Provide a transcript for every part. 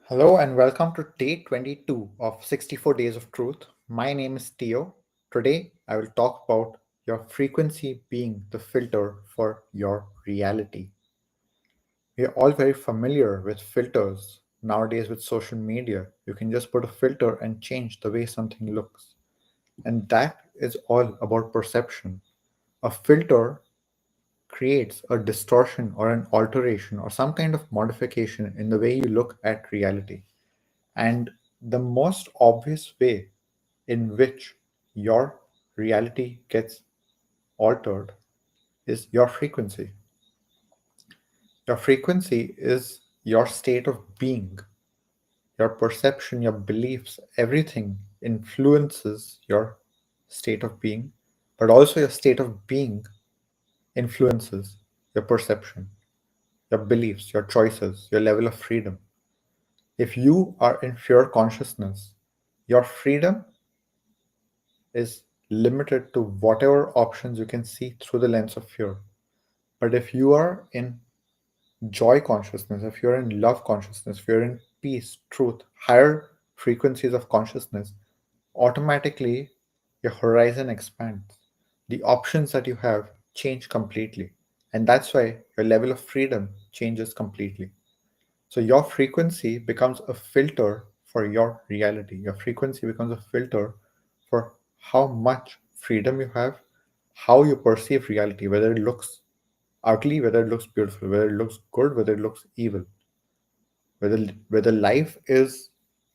Hello and welcome to day 22 of 64 Days of Truth. My name is Theo. Today I will talk about your frequency being the filter for your reality. We are all very familiar with filters. Nowadays, with social media, you can just put a filter and change the way something looks. And that is all about perception. A filter creates a distortion or an alteration or some kind of modification in the way you look at reality. And the most obvious way in which your reality gets altered is your frequency. Your frequency is your state of being, your perception, your beliefs, everything influences your state of being, but also your state of being influences your perception, your beliefs, your choices, your level of freedom. If you are in pure consciousness, your freedom is limited to whatever options you can see through the lens of fear. But if you are in joy consciousness, if you're in love consciousness, if you're in peace, truth, higher frequencies of consciousness, automatically your horizon expands. The options that you have change completely. And that's why your level of freedom changes completely. So your frequency becomes a filter for your reality. Your frequency becomes a filter for how much freedom you have, how you perceive reality, whether it looks ugly, whether it looks beautiful, whether it looks good, whether it looks evil, whether life is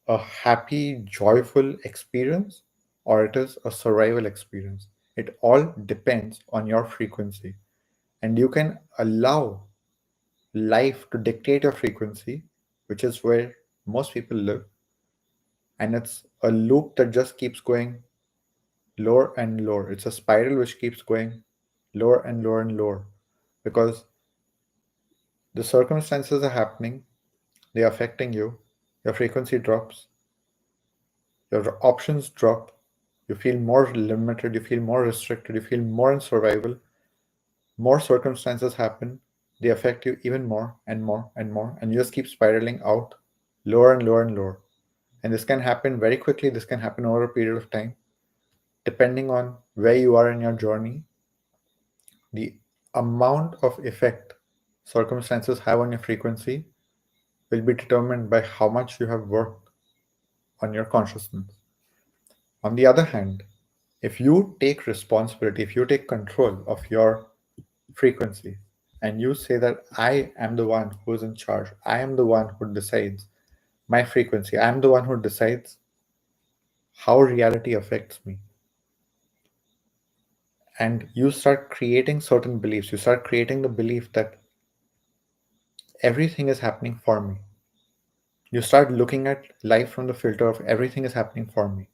a happy, joyful experience or it is a survival experience. It all depends on your frequency. And you can allow life to dictate your frequency, which is where most people live. And it's a loop that just keeps going lower and lower. It's a spiral which keeps going lower and lower and lower because the circumstances are happening, they're affecting you, your frequency drops, your options drop, you feel more limited, you feel more restricted, you feel more in survival, more circumstances happen, they affect you even more and more and more, and you just keep spiraling out lower and lower and lower. And this can happen very quickly, this can happen over a period of time. Depending on where you are in your journey, the amount of effect circumstances have on your frequency will be determined by how much you have worked on your consciousness. On the other hand, if you take responsibility, if you take control of your frequency, and you say that I am the one who is in charge, I am the one who decides my frequency, I am the one who decides how reality affects me, and you start creating certain beliefs, you start creating the belief that everything is happening for me. You start looking at life from the filter of everything is happening for me.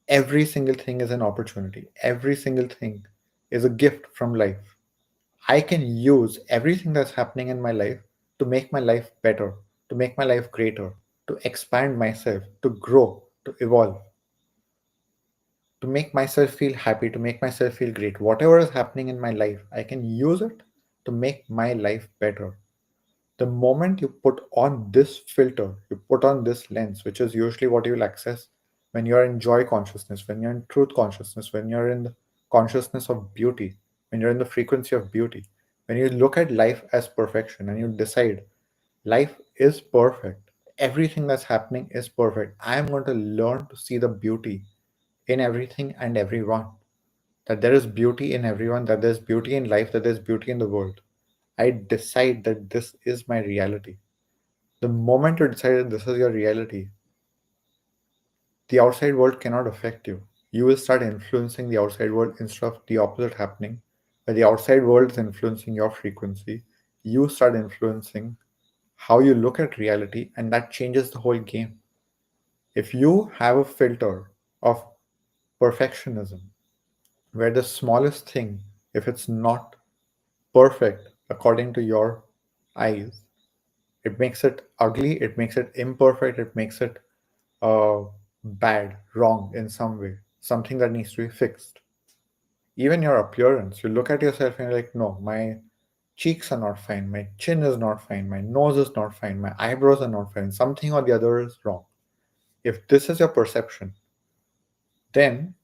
Every single thing is an opportunity. Every single thing is a gift from life. I can use everything that's happening in my life to make my life better, to make my life greater, to expand myself, to grow, to evolve, to make myself feel happy, to make myself feel great. Whatever is happening in my life, I can use it to make my life better. The moment you put on this filter, you put on this lens, which is usually what you'll access when you're in joy consciousness, when you're in truth consciousness, when you're in the consciousness of beauty, when you're in the frequency of beauty, when you look at life as perfection and you decide life is perfect, everything that's happening is perfect. I'm going to learn to see the beauty in everything and everyone. That there is beauty in everyone, that there's beauty in life, that there's beauty in the world. I decide that this is my reality. The moment you decide that this is your reality, the outside world cannot affect you. You will start influencing the outside world instead of the opposite happening, where the outside world is influencing your frequency. You start influencing how you look at reality, and that changes the whole game. If you have a filter of perfectionism, where the smallest thing, if it's not perfect according to your eyes, it makes it ugly, it makes it imperfect, it makes it uh, bad, wrong in some way, something that needs to be fixed. Even your appearance, you look at yourself and you're like, no, my cheeks are not fine, my chin is not fine, my nose is not fine, my eyebrows are not fine, something or the other is wrong. If this is your perception, then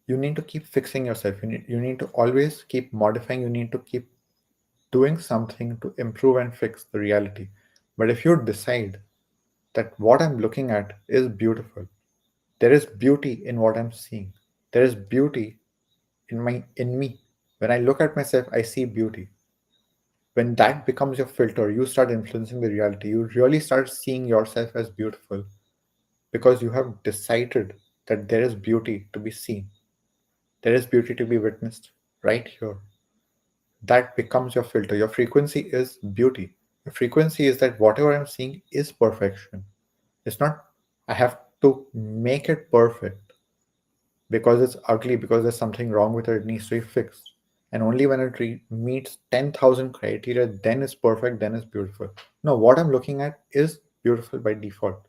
you need to keep fixing yourself. You need to always keep modifying, you need to keep doing something to improve and fix the reality. But if you decide that what I'm looking at is beautiful, there is beauty in what I'm seeing, there is beauty in me. When I look at myself, I see beauty. When that becomes your filter, you start influencing the reality. You really start seeing yourself as beautiful because you have decided that there is beauty to be seen, there is beauty to be witnessed right here. That becomes your filter. Your frequency is beauty. Your frequency is that whatever I'm seeing is perfection. It's not, I have to make it perfect because it's ugly, because there's something wrong with it, it needs to be fixed. And only when it meets 10,000 criteria, then it's perfect, then it's beautiful. No, what I'm looking at is beautiful by default.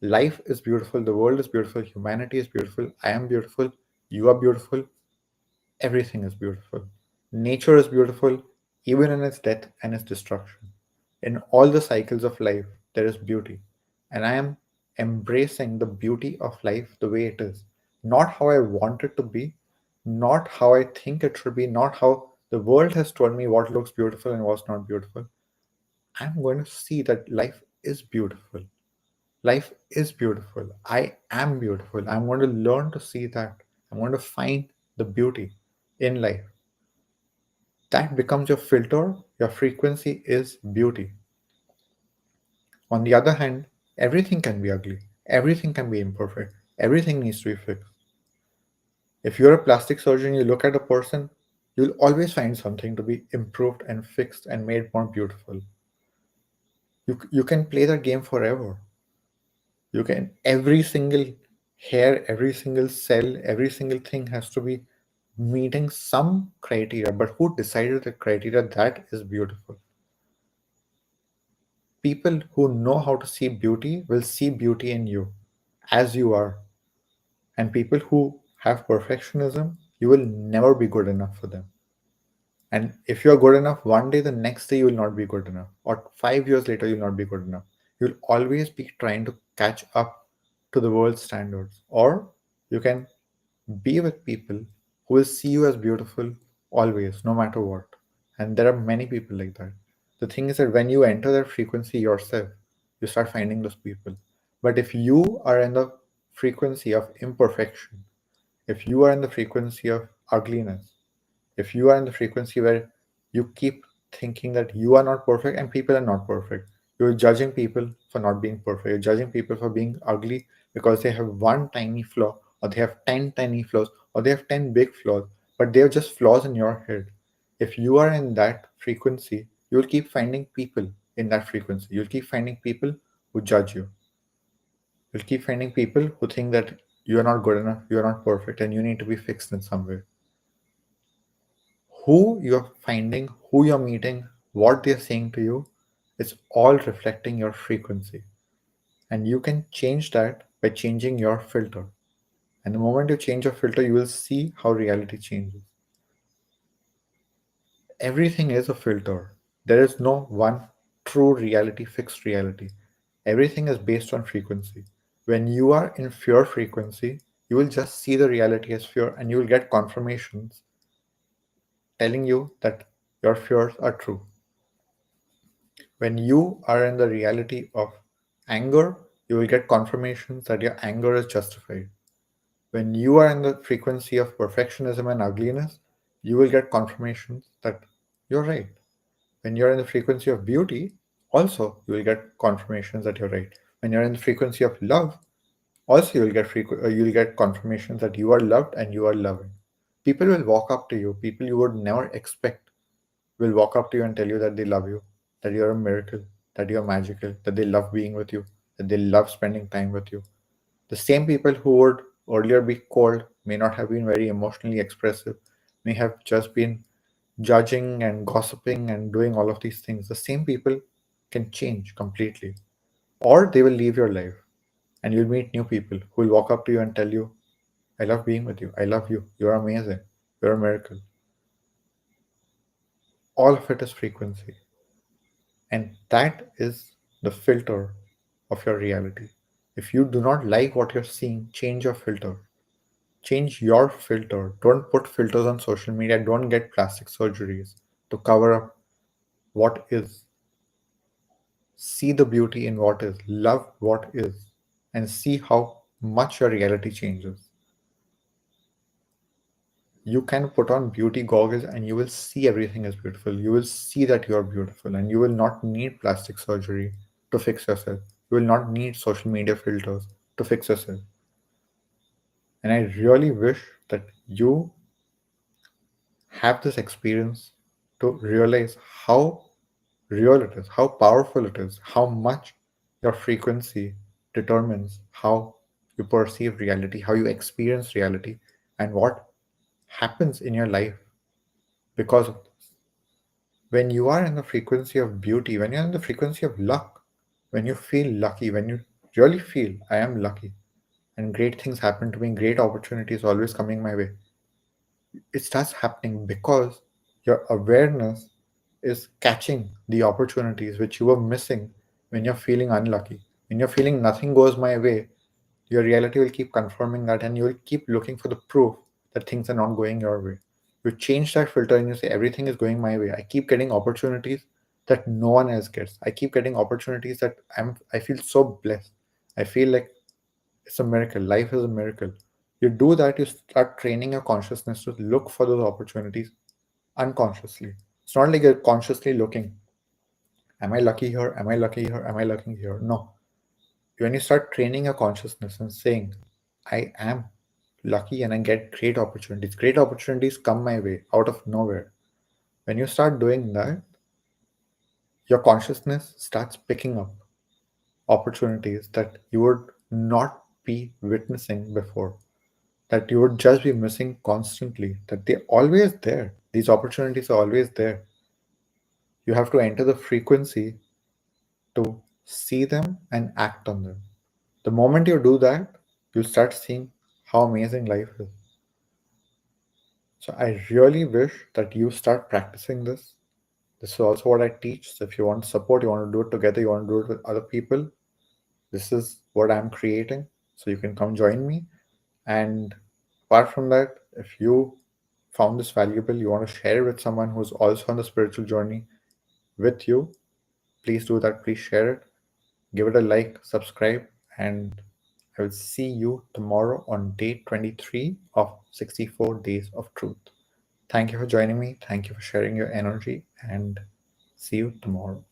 Life is beautiful, the world is beautiful, humanity is beautiful, I am beautiful, you are beautiful, everything is beautiful. Nature is beautiful, even in its death and its destruction. In all the cycles of life, there is beauty. And I am embracing the beauty of life the way it is. Not how I want it to be, not how I think it should be, not how the world has told me what looks beautiful and what's not beautiful. I'm going to see that life is beautiful. Life is beautiful. I am beautiful. I'm going to learn to see that. I'm going to find the beauty in life. That becomes your filter. Your frequency is beauty. On the other hand, everything can be ugly, everything can be imperfect, everything needs to be fixed. If you're a plastic surgeon, you look at a person, you'll always find something to be improved and fixed and made more beautiful. You can play that game forever. You can, every single hair, every single cell, every single thing has to be meeting some criteria. But who decided the criteria that is beautiful? People who know how to see beauty will see beauty in you as you are. And people who have perfectionism, you will never be good enough for them. And if you're good enough one day, the next day you will not be good enough. Or 5 years later, you'll not be good enough. You'll always be trying to catch up to the world's standards. Or you can be with people who will see you as beautiful always, no matter what. And there are many people like that. The thing is that when you enter that frequency yourself, you start finding those people. But if you are in the frequency of imperfection, if you are in the frequency of ugliness, if you are in the frequency where you keep thinking that you are not perfect and people are not perfect, you're judging people for not being perfect, you're judging people for being ugly because they have one tiny flaw, or they have 10 tiny flaws, or they have 10 big flaws, but they're just flaws in your head. If you are in that frequency, you'll keep finding people in that frequency. You'll keep finding people who judge you. You'll keep finding people who think that you're not good enough, you're not perfect, and you need to be fixed in some way. Who you're finding, who you're meeting, what they're saying to you, it's all reflecting your frequency. And you can change that by changing your filter. And the moment you change your filter, you will see how reality changes. Everything is a filter. There is no one true reality, fixed reality. Everything is based on frequency. When you are in fear frequency, you will just see the reality as fear and you will get confirmations telling you that your fears are true. When you are in the reality of anger, you will get confirmations that your anger is justified. When you are in the frequency of perfectionism and ugliness, you will get confirmations that you're right. When you're in the frequency of beauty, also you will get confirmations that you're right. When you're in the frequency of love, also you'll get confirmations that you are loved and you are loving. People will walk up to you, people you would never expect will walk up to you and tell you that they love you, that you're a miracle, that you're magical, that they love being with you, that they love spending time with you. The same people who would earlier be cold, may not have been very emotionally expressive, may have just been judging and gossiping and doing all of these things. The same people can change completely, or they will leave your life and you'll meet new people who will walk up to you and tell you, I love being with you, I love you, you're amazing, you're a miracle. All of it is frequency. And that is the filter of your reality. If you do not like what you're seeing, change your filter. Change your filter. Don't put filters on social media. Don't get plastic surgeries to cover up what is. See the beauty in what is. Love what is. And see how much your reality changes. You can put on beauty goggles and you will see everything is beautiful. You will see that you are beautiful and you will not need plastic surgery to fix yourself. You will not need social media filters to fix yourself. And I really wish that you have this experience to realize how real it is, how powerful it is, how much your frequency determines how you perceive reality, how you experience reality, and what happens in your life because of this. When you are in the frequency of beauty, when you're in the frequency of luck, when you feel lucky, when you really feel, I am lucky, and great things happen to me, great opportunities always coming my way, it starts happening because your awareness is catching the opportunities which you were missing when you're feeling unlucky. When you're feeling nothing goes my way, your reality will keep confirming that and you will keep looking for the proof that things are not going your way. You change that filter and you say, everything is going my way. I keep getting opportunities that no one else gets. I keep getting opportunities that I feel so blessed. I feel like it's a miracle. Life is a miracle. You do that, you start training your consciousness to look for those opportunities unconsciously. It's not like you're consciously looking, am I lucky here? Am I lucky here? Am I lucky here? No. When you start training your consciousness and saying, I am lucky and I get great opportunities come my way out of nowhere. When you start doing that, your consciousness starts picking up opportunities that you would not be witnessing before, that you would just be missing constantly, that they're always there. These opportunities are always there. You have to enter the frequency to see them and act on them. The moment you do that, you start seeing how amazing life is. So I really wish that you start practicing this. This is also what I teach. So if you want support, you want to do it together, you want to do it with other people, this is what I'm creating. So you can come join me. And apart from that, if you found this valuable, you want to share it with someone who's also on the spiritual journey with you, please do that. Please share it. Give it a like, subscribe, and I will see you tomorrow on day 23 of 64 Days of Truth. Thank you for joining me. Thank you for sharing your energy, and see you tomorrow.